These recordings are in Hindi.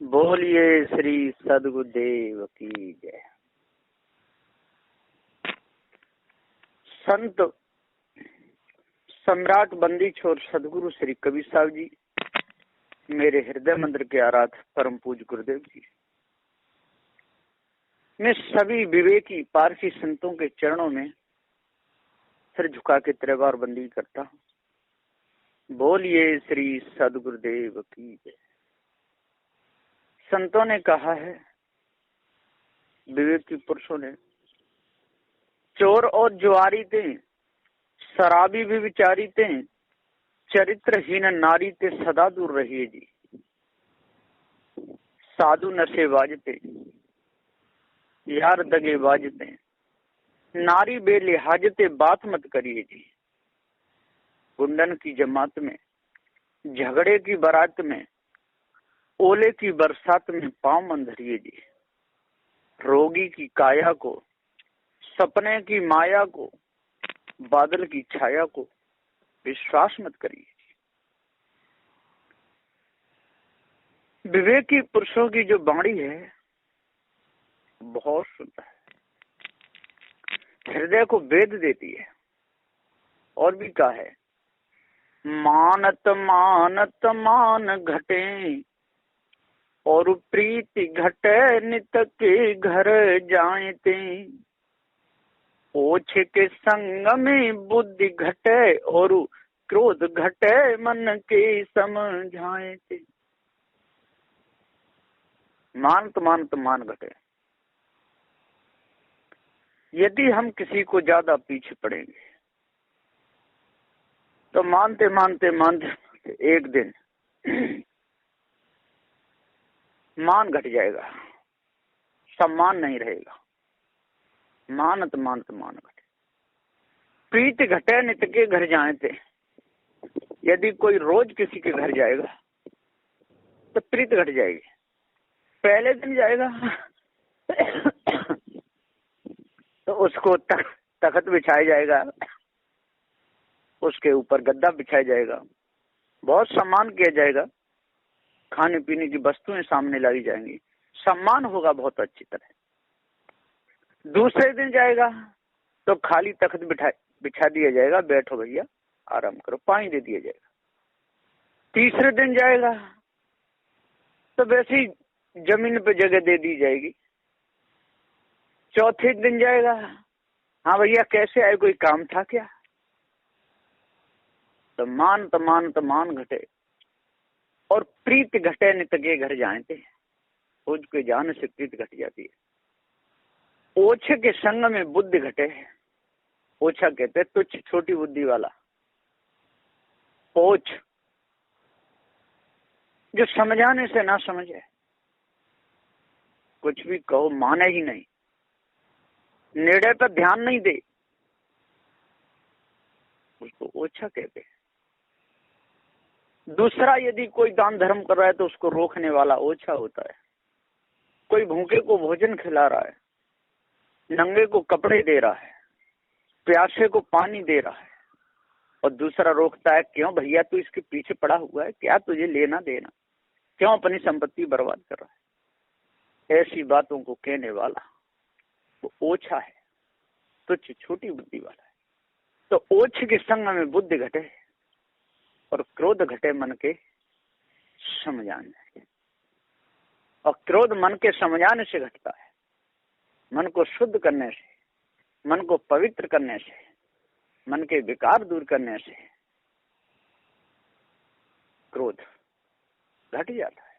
बोलिए श्री सद्गुरुदेव की जय। संत सम्राट बंदी छोर सदगुरु श्री कबीर साहब जी, मेरे हृदय मंदिर के आराध परम पूज्य गुरुदेव जी, मैं सभी विवेकी पारसी संतों के चरणों में सिर झुका के त्रिवार बंदी करता हूँ। बोलिए श्री सद्गुरुदेव की जय। संतों ने कहा है, विवेकी पुरुषों ने, चोर और जुआरी ते, शराबी भी विचारी ते, चरित्रहीन नारी ते सदा दूर रहिए जी। साधु नशे बाजते, यार दगे बाजते, नारी बेलिहाजते बात मत करिए जी। गुंडन की जमात में, झगड़े की बारात में, ओले की बरसात में पांव मन धरिए जी। रोगी की काया को, सपने की माया को, बादल की छाया को विश्वास मत करिए। विवेकी पुरुषों की जो वाणी है बहुत सुंदर है, हृदय को वेद देती है। और भी कहा है, मानत मानत मान घटे और प्रीति घटे नित के घर जाए ते। ओछे के संग में बुद्धि घटे और क्रोध घटे मन के समझाए थे। मानत मानत मान घटे। यदि हम किसी को ज्यादा पीछे पड़ेंगे तो मानते मानते मानते एक दिन मान घट जाएगा, सम्मान नहीं रहेगा। मानत मानत मान घटे। प्रीति घटे नित के घर जाए थे। यदि कोई रोज किसी के घर जाएगा तो प्रीति घट जाएगी। पहले दिन जाएगा तो उसको तख्त बिछाया जाएगा, उसके ऊपर गद्दा बिछाया जाएगा, बहुत सम्मान किया जाएगा, खाने पीने की वस्तुएं सामने लाई जाएंगी, सम्मान होगा बहुत अच्छी तरह। दूसरे दिन जाएगा तो खाली तख्त बिछा दिया जाएगा, बैठो भैया आराम करो, पानी दे दिया जाएगा। तीसरे दिन जाएगा तो वैसे ही जमीन पे जगह दे दी जाएगी। चौथे दिन जाएगा, हाँ भैया कैसे आए, कोई काम था क्या? तो मान घटे और प्रीत घटे नित के घर जाए थे। खोज के जान से प्रीत घट जाती है। ओछे के संग में बुद्धि घटे। ओछा कहते तुच्छ, छोटी बुद्धि वाला। ओछ जो समझाने से ना समझे, कुछ भी कहो माने ही नहीं, निर्णय पर ध्यान नहीं दे, उसको ओछा कहते हैं। दूसरा, यदि कोई दान धर्म कर रहा है तो उसको रोकने वाला ओछा होता है। कोई भूखे को भोजन खिला रहा है, नंगे को कपड़े दे रहा है, प्यासे को पानी दे रहा है, और दूसरा रोकता है, क्यों भैया तू इसके पीछे पड़ा हुआ है, क्या तुझे लेना देना, क्यों अपनी संपत्ति बर्बाद कर रहा है। ऐसी बातों को कहने वाला वो ओछा है, तुच्छ छोटी बुद्धि वाला है। तो ओछ के संग में बुद्धि घटे और क्रोध घटे मन के समझाने। और क्रोध मन के समझाने से घटता है। मन को शुद्ध करने से, मन को पवित्र करने से, मन के विकार दूर करने से क्रोध घट जाता है।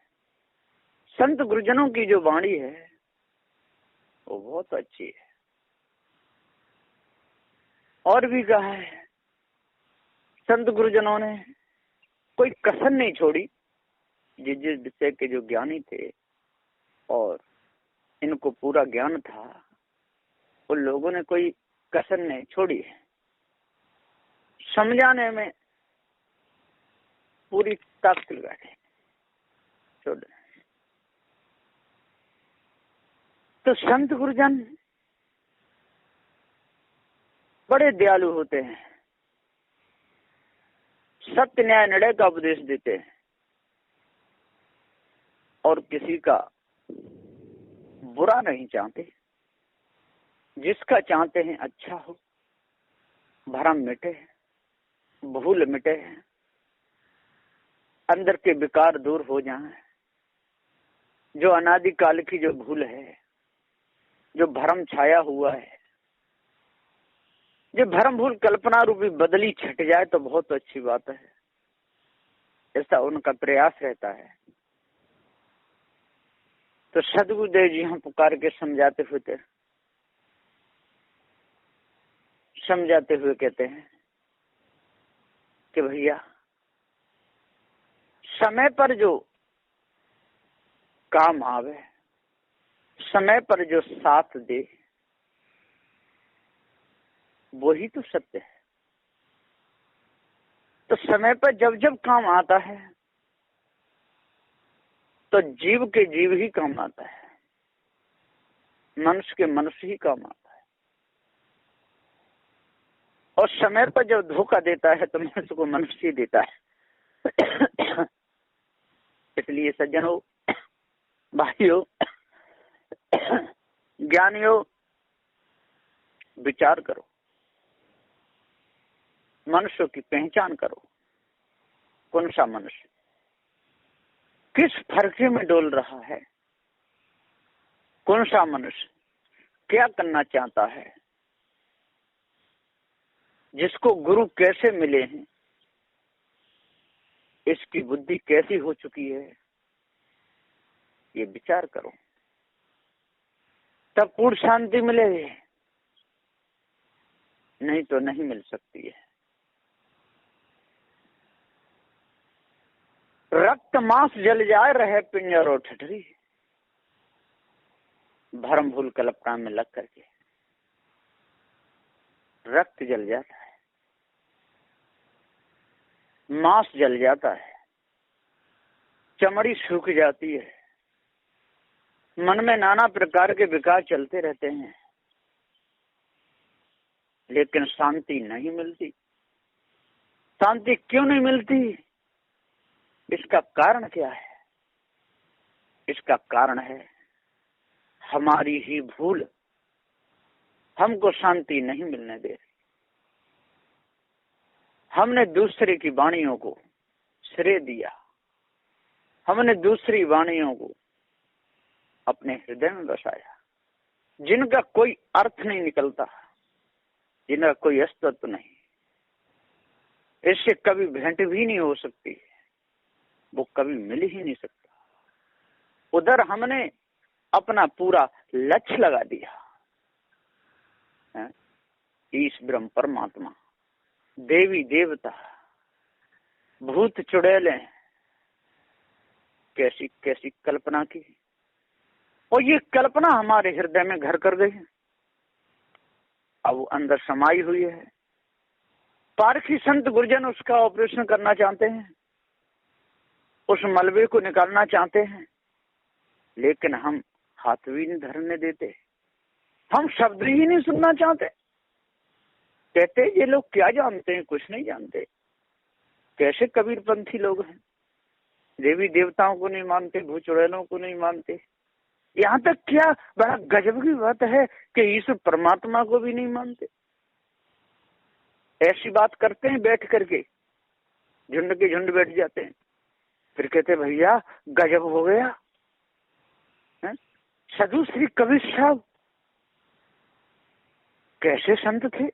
संत गुरुजनों की जो वाणी है वो बहुत अच्छी है। और भी कहा है, संत गुरुजनों ने कोई कसर नहीं छोड़ी। जिस जिस विषय के जो ज्ञानी थे और इनको पूरा ज्ञान था, उन लोगों ने कोई कसर नहीं छोड़ी है। समझाने में पूरी ताकत लगाई। तो संत गुरुजन बड़े दयालु होते हैं, सत्य न्याय निर्णय का उपदेश देते हैं और किसी का बुरा नहीं चाहते, जिसका चाहते हैं अच्छा हो, भरम मिटे, भूल मिटे, अंदर के विकार दूर हो जाएं। जो अनादिकाल की जो भूल है, जो भरम छाया हुआ है, जो भरम भूल कल्पना रूपी बदली छट जाए तो बहुत अच्छी बात है। ऐसा उनका प्रयास रहता है। तो सदगुरुदेव जी हम पुकार के समझाते हुए कहते हैं कि भैया, समय पर जो काम आवे, समय पर जो साथ दे, वही तो सत्य है। तो समय पर जब जब काम आता है तो जीव के जीव ही काम आता है, मनुष्य के मनुष्य ही काम आता है। और समय पर जब धोखा देता है तो मनुष्य को मनुष्य ही देता है। इसलिए सज्जनों, भाइयों, ज्ञानियों, विचार करो, मनुष्य की पहचान करो। कौन सा मनुष्य किस फरके में डोल रहा है, कौन सा मनुष्य क्या करना चाहता है, जिसको गुरु कैसे मिले हैं, इसकी बुद्धि कैसी हो चुकी है, ये विचार करो, तब पूर्ण शांति मिलेगी, नहीं तो नहीं मिल सकती है। रक्त मांस जल जाए रहे पिंजर और ठठरी, भरम भूल कल्पना में लग करके रक्त जल जाता है, मांस जल जाता है, चमड़ी सूख जाती है, मन में नाना प्रकार के विकार चलते रहते हैं, लेकिन शांति नहीं मिलती। शांति क्यों नहीं मिलती? इसका कारण क्या है? इसका कारण है हमारी ही भूल हमको शांति नहीं मिलने दे रही। हमने दूसरे की वाणियों को श्रेय दिया, हमने दूसरी वाणियों को अपने हृदय में बसाया, जिनका कोई अर्थ नहीं निकलता, जिनका कोई अस्तित्व नहीं, इससे कभी भेंट भी नहीं हो सकती, वो कभी मिल ही नहीं सकता। उधर हमने अपना पूरा लक्ष्य लगा दिया, ईश ब्रह्म परमात्मा, देवी देवता, भूत चुड़ैलें, कैसी कैसी कल्पना की, और ये कल्पना हमारे हृदय में घर कर गई, अब वो अंदर समाई हुई है। पारखी संत गुरुजन उसका ऑपरेशन करना चाहते हैं, उस मलबे को निकालना चाहते हैं, लेकिन हम हाथ भी नहीं धरने देते, हम शब्द ही नहीं सुनना चाहते। कहते ये लोग क्या जानते हैं, कुछ नहीं जानते। कैसे कबीरपंथी लोग हैं, देवी देवताओं को नहीं मानते, भूत चुड़ैलों को नहीं मानते, यहाँ तक क्या बड़ा गजब की बात है कि ईश्वर परमात्मा को भी नहीं मानते। ऐसी बात करते हैं बैठ करके, झुंड के झुंड बैठ जाते हैं, फिर कहते भैया गजब हो गया। साधु श्री कबीर साहब कैसे संत थे?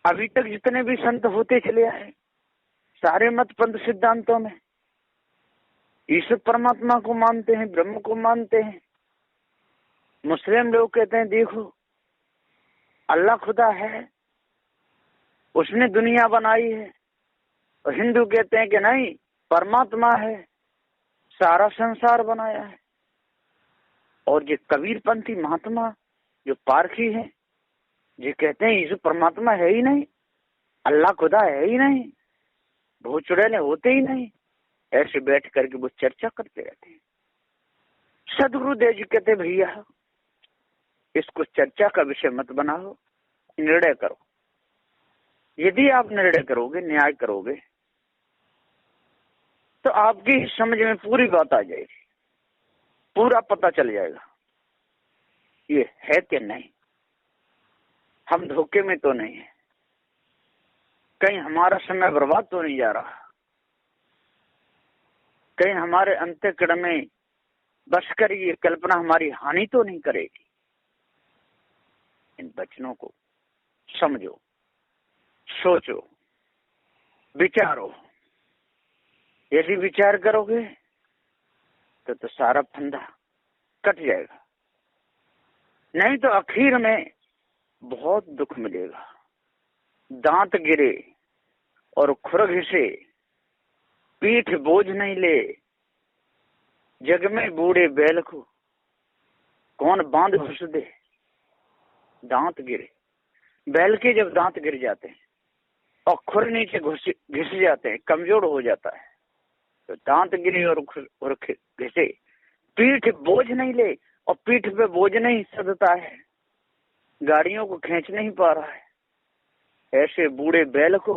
अभी तक जितने भी संत होते चले आए, सारे मत पंथ सिद्धांतों में ईश्वर परमात्मा को मानते हैं, ब्रह्म को मानते हैं। मुस्लिम लोग कहते हैं देखो अल्लाह खुदा है, उसने दुनिया बनाई है, और हिंदू कहते हैं कि नहीं परमात्मा है, सारा संसार बनाया है। और ये कबीरपंथी महात्मा जो पारखी हैं, ये कहते हैं ईश्वर परमात्मा है ही नहीं, अल्लाह खुदा है ही नहीं, भूत चुड़ैलें होते ही नहीं। ऐसे बैठ करके वो चर्चा करते रहते हैं। सदगुरुदेव जी कहते भैया इसको चर्चा का विषय मत बनाओ, निर्णय करो। यदि आप निर्णय करोगे, न्याय करोगे, तो आपकी समझ में पूरी बात आ जाएगी। पूरा पता चल जाएगा ये है कि नहीं, हम धोखे में तो नहीं है, कहीं हमारा समय बर्बाद तो नहीं जा रहा, कहीं हमारे अंतःकरण में बसकर ये कल्पना हमारी हानि तो नहीं करेगी। इन वचनों को समझो, सोचो, विचारो। यदि विचार करोगे तो सारा फंदा कट जाएगा, नहीं तो आखिर में बहुत दुख मिलेगा। दांत गिरे और खुर घिसे, पीठ बोझ नहीं ले, जग में बूढ़े बैल को कौन बांध घुस दे। दांत गिरे, बैल के जब दांत गिर जाते हैं और खुर नीचे घिस जाते हैं, कमजोर हो जाता है, तो दांत गिरे और घिसे, पीठ बोझ नहीं ले, और पीठ पे बोझ नहीं सदता है, गाड़ियों को खींच नहीं पा रहा है, ऐसे बूढ़े बैल को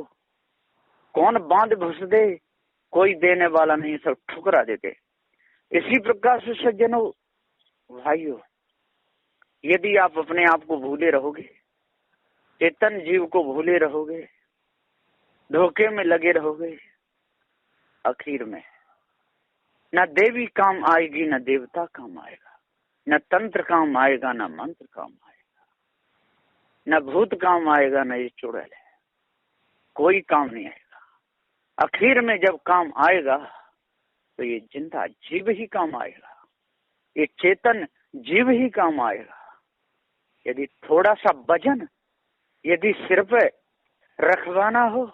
कौन बांध घुस दे, कोई देने वाला नहीं, सब ठुकरा देते। इसी प्रकार से सज्जनों, भाइयों, यदि आप अपने आप को भूले रहोगे, चेतन जीव को भूले रहोगे, धोखे में लगे रहोगे, आखिर में न देवी काम आएगी, न देवता काम आएगा, न तंत्र काम आएगा, न मंत्र काम आएगा, न भूत काम आएगा, न ये चुड़ैल है, कोई काम नहीं आएगा। आखिर में जब काम आएगा तो ये जिंदा जीव ही काम आएगा, ये चेतन जीव ही काम आएगा। यदि थोड़ा सा वजन यदि सिर पे रखवाना हो,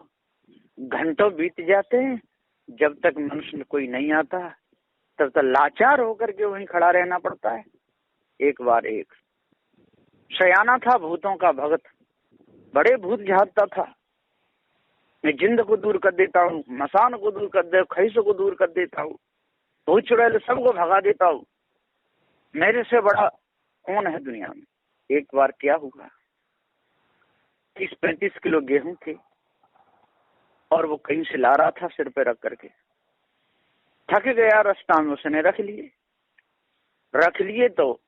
घंटों बीत जाते हैं, जब तक मनुष्य कोई नहीं आता तब तक लाचार होकर के वहीं खड़ा रहना पड़ता है। एक बार एक सयाना था, भूतों का भगत, बड़े भूत झाड़ता था, मैं जिंद को दूर कर देता हूँ, मसान को दूर कर दे, खईस को दूर कर देता हूँ, भूत चुड़ैल सबको भगा देता हूँ, मेरे से बड़ा कौन है दुनिया में। एक बार क्या हुआ, 30-35 किलो गेहूं थे और वो कहीं से ला रहा था सिर पे रख करके, थक गया रास्ता में, उसने रख लिए तो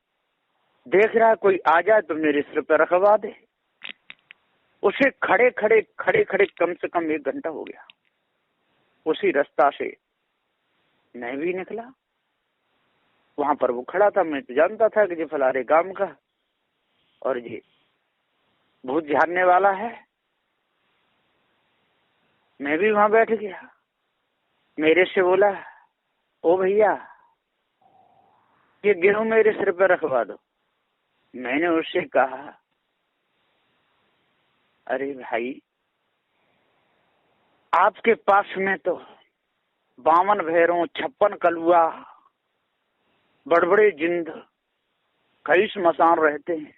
देख रहा कोई आ जाए तो मेरे सिर पे रखवा दे। उसे खड़े खड़े कम से कम 1 घंटा हो गया। उसी रास्ता से मैं भी निकला, वहां पर वो खड़ा था, मैं तो जानता था कि ये फलारे गांव का और ये भूत झाड़ने वाला है। मैं भी वहां बैठ गया, मेरे से बोला, ओ भैया ये गेहूं मेरे सिर पर रखवा दो। मैंने उससे कहा, अरे भाई आपके पास में तो 52 भैरों, 56 कलुआ, बड़बड़े जिंद, कई स्मशान रहते हैं,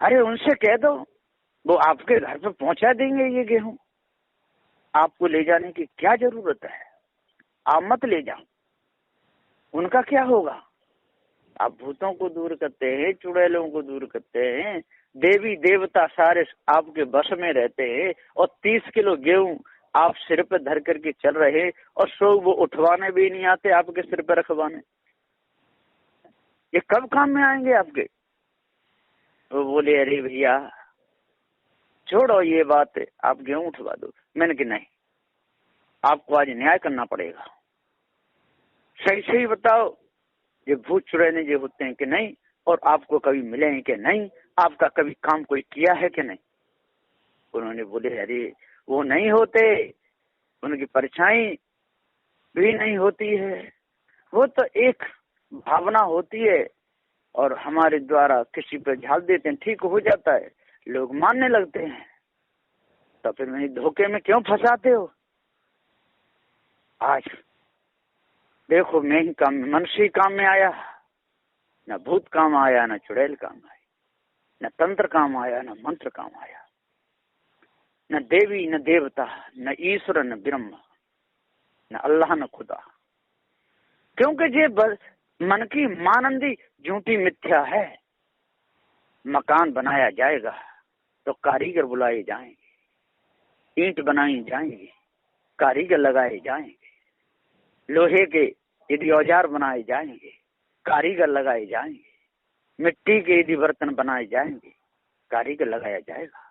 अरे उनसे कह दो वो आपके घर पे पहुंचा देंगे ये गेहूं, आपको ले जाने की क्या जरूरत है, आप मत ले जाओ, उनका क्या होगा। आप भूतों को दूर करते हैं, चुड़ैलों को दूर करते हैं, देवी देवता सारे आपके बस में रहते हैं, और 30 किलो गेहूं आप सिर पे धर करके चल रहे, और सो वो उठवाने भी नहीं आते आपके सिर पे रखवाने, ये कब काम में आएंगे आपके। वो बोले, अरे भैया छोड़ो ये बात, आप गेहूं उठवा दो। मैंने कहा नहीं, आपको आज न्याय करना पड़ेगा, सही सही बताओ ये भूत चुड़ैले जो होते हैं कि नहीं, और आपको कभी मिले हैं कि नहीं, आपका कभी काम कोई किया है कि नहीं। उन्होंने बोले, अरे वो नहीं होते, उनकी परछाई भी नहीं होती है, वो तो एक भावना होती है, और हमारे द्वारा किसी पर झाल देते हैं, ठीक हो जाता है, लोग मानने लगते हैं, तो फिर मेरे धोखे में क्यों फंसाते हो। आज देखो मैं ही काम में, मनुष्य काम में आया, न भूत काम आया, न चुड़ैल काम आई, न तंत्र काम आया, न मंत्र काम आया, न देवी न देवता, न ईश्वर न ब्रह्म, न अल्लाह न खुदा, क्योंकि ये मन की मानंदी झूठी मिथ्या है। मकान बनाया जाएगा तो कारीगर बुलाए जाएंगे, ईंट बनाई जाएंगी, कारीगर लगाए जाएंगे, लोहे के यदि औजार बनाए जाएंगे, कारीगर लगाए जाएंगे, मिट्टी के यदि बर्तन बनाए जाएंगे, कारीगर लगाया जाएगा,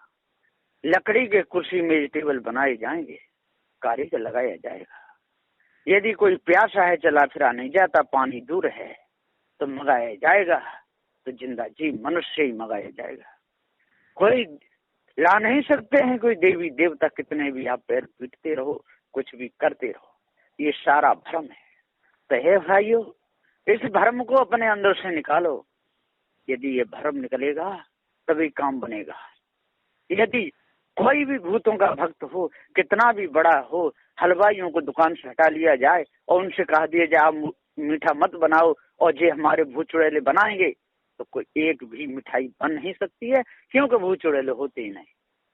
लकड़ी के कुर्सी मेज टेबल बनाए जाएंगे, कारीगर लगाया जाएगा। यदि कोई प्यासा है, चला फिरा नहीं जाता, पानी दूर है, तो मंगाया जाएगा। तो जिंदा जी मनुष्य ही मंगाया जाएगा। कोई ला नहीं सकते हैं, कोई देवी देवता, कितने भी आप पैर पीटते रहो, कुछ भी करते रहो, ये सारा भ्रम है। तो हे भाइयों, इस भ्रम को अपने अंदर से निकालो। यदि ये भ्रम निकलेगा तभी काम बनेगा। यदि कोई भी भूतों का भक्त हो, कितना भी बड़ा हो, हलवाइयों को दुकान से हटा लिया जाए और उनसे कहा दिया जाए आप मीठा मत बनाओ और ये हमारे भूत चुड़ैले बनाएंगे, तो कोई एक भी मिठाई बन नहीं सकती है, क्योंकि भूत चुड़ैले होते ही नहीं,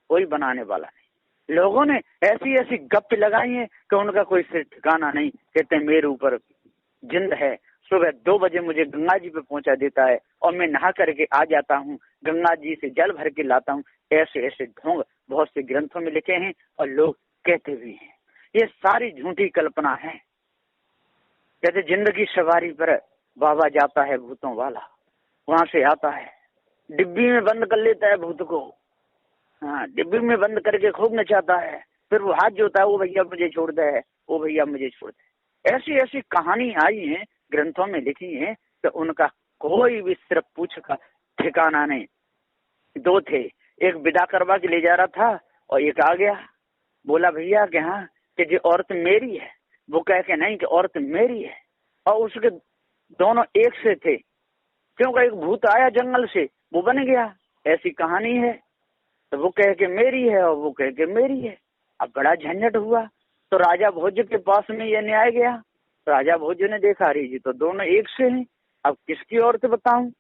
कोई बनाने वाला नहीं। लोगों ने ऐसी ऐसी गप लगाई है कि उनका कोई सिर ठिकाना नहीं। कहते हैं मेरे ऊपर जिंद है, सुबह 2 बजे मुझे गंगा जी पे पहुंचा देता है और मैं नहा करके आ जाता हूँ, गंगा जी से जल भर के लाता हूँ। ऐसे ऐसे ढोंग बहुत से ग्रंथों में लिखे हैं और लोग कहते भी हैं। ये सारी झूठी कल्पना है। कहते जिंदगी सवारी पर बाबा जाता है भूतों वाला, वहां से आता है, डिब्बी में बंद कर लेता है भूत को। हाँ, डिब्बी में बंद करके खूब नचाता है, फिर वो हाथ जोता है, वो भैया मुझे छोड़ दे, वो भैया मुझे छोड़ दे। ऐसी ऐसी कहानी आई है, ग्रंथों में लिखी है, तो उनका कोई भी सिर्फ पूछ का ठिकाना नहीं। 2 थे, एक विदा करवा के ले जा रहा था और एक आ गया, बोला भैया कि हाँ कि ये औरत मेरी है। वो कह के नहीं कि औरत मेरी है, और उसके दोनों एक से थे, क्योंकि एक भूत आया जंगल से, वो बन गया। ऐसी कहानी है। तो वो कह के मेरी है और वो कह के मेरी है। अब बड़ा झंझट हुआ, तो राजा भोज के पास में ये न्याय गया। राजा भोज ने देखा, अरे जी तो दोनों एक से हैं, अब किसकी औरत बताऊं।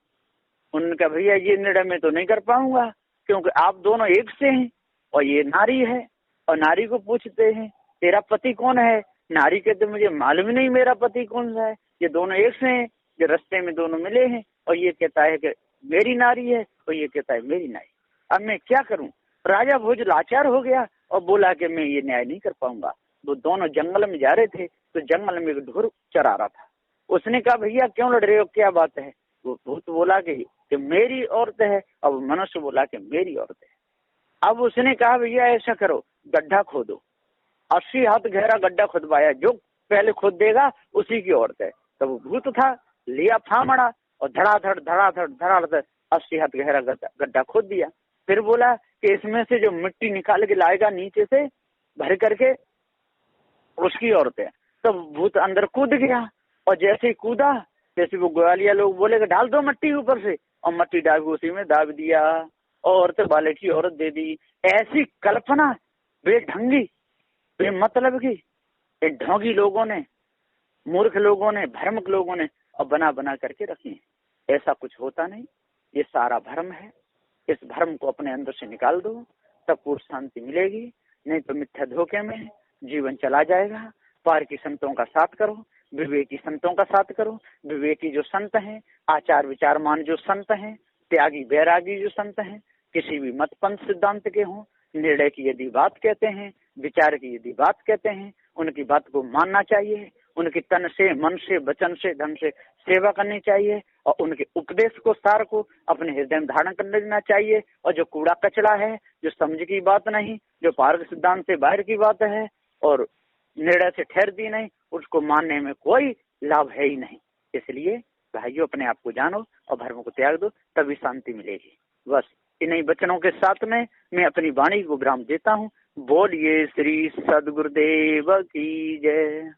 उन्होंने कहा भैया ये निर्णय में तो नहीं कर पाऊंगा, क्योंकि आप दोनों एक से हैं और ये नारी है। और नारी को पूछते हैं तेरा पति कौन है, नारी कहते मुझे मालूम नहीं मेरा पति कौन सा है, ये दोनों एक से हैं, ये रास्ते में दोनों मिले हैं, और ये कहता है कि मेरी नारी है और ये कहता है मेरी नारी। अब मैं क्या करूं। राजा भोज लाचार हो गया और बोला कि मैं ये न्याय नहीं कर पाऊंगा। वो दोनों जंगल में जा रहे थे, तो जंगल में एक ढोर चरा रहा था। उसने कहा भैया क्यों लड़ रहे हो, क्या बात है। वो भूत बोला कि मेरी औरत है, और मनुष्य बोला कि मेरी औरत है। अब उसने कहा भैया ऐसा करो, गड्ढा खोदो। 80 हाथ गहरा गड्ढा खुदवाया, जो पहले खोद देगा उसी की औरत है। तो वो भूत था, लिया फामड़ा और धड़ाधड़ धड़ाधड़ धड़ाधड़ 80 हाथ गहरा गड्ढा खोद दिया। फिर बोला कि इसमें से जो मिट्टी निकाल के लाएगा नीचे से भर करके, उसकी औरत है। तो भूत अंदर कूद गया, और जैसे ही कूदा, जैसे वो ग्वालिया लोग बोले कि डाल दो मट्टी ऊपर से, और मट्टी डाल के उसी में दाब दिया और औरत वाले की औरत दे दी। ऐसी कल्पना बेढंगी बेमतलब की ढोंगी लोगों ने, मूर्ख लोगों ने, भ्रमक लोगों ने और बना बना करके रखी है। ऐसा कुछ होता नहीं, ये सारा भ्रम है। इस भ्रम को अपने अंदर से निकाल दो, तब पूर्ण शांति मिलेगी। नहीं तो मिथ्या धोखे में जीवन चला जाएगा। पार की संतों का साथ करो, विवेकी संतों का साथ करो। विवेकी जो संत हैं, आचार विचारमान जो संत हैं, त्यागी बैरागी जो संत हैं, किसी भी मत पंथ सिद्धांत के हों, निर्णय की यदि बात कहते हैं, विचार की यदि बात कहते हैं, उनकी बात को मानना चाहिए। उनकी तन से, मन से, वचन से, धन से सेवा करनी चाहिए, और उनके उपदेश को, सार को अपने हृदय में धारण कर लेना चाहिए। और जो कूड़ा कचरा है, जो समझ की बात नहीं, जो पार्क सिद्धांत से बाहर की बात है और निर्णय से ठहरती नहीं, उसको मानने में कोई लाभ है ही नहीं। इसलिए भाइयों, अपने आप को जानो और भ्रम को त्याग दो, तभी शांति मिलेगी। बस इन्हीं वचनों के साथ में मैं अपनी वाणी को विराम देता हूँ। बोलिए श्री सद्गुरुदेव की जय।